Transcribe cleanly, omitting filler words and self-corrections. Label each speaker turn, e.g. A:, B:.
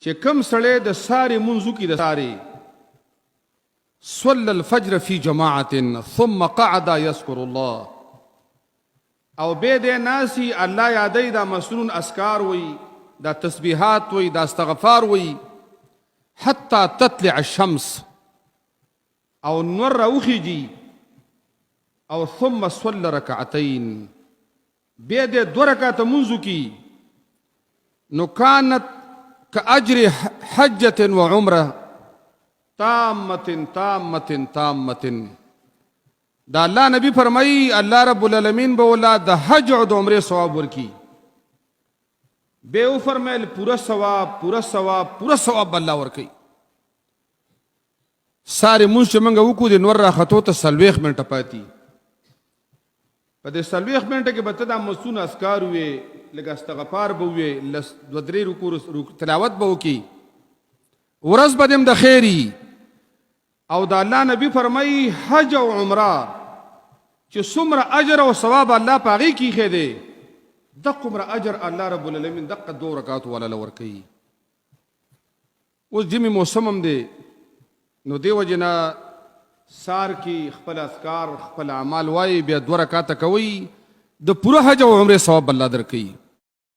A: چې کم سړی د ساري منځو کې د ساري صلى الفجر في جماعة ثم قعد يذكر الله او به دې ناسي الله یادې دا مسنون اسکار وي دا تسبیحات وي دا استغفار وي حتى تطلع الشمس او نور راوخیږي او ثم صلى ركعتين به دې 2 رکعات منځو کې نو كانت كأجر حجة وعمرة تامة دا الله نبی فرمائی الله رب العالمین به ولا د حج او د عمره ثواب ورکی به فرمایل پورا ثواب الله ورکی ساره مونږ چې موږ وکړو د نور راخطو ته 40 منټه پاتې په دې 40 منټه کې به ته دا مسون اسکار وي لکه استغفار به وي لس 2-3 رکوع تلاوت به وکي ورځ به دم د خیری او دا الله نبی فرمایي حج او عمره چې څومره اجر او ثواب الله پاغي کیخه دی دغه عمره اجر الله رب العالمین دغه 2 رکعات ولا لور کوي اوس جمی موسم هم دی نو دیو جنا سار کی خپل اذکار خپل اعمال وای بیا 2 رکعات کوي د پوره حج او عمره ثواب الله درکوي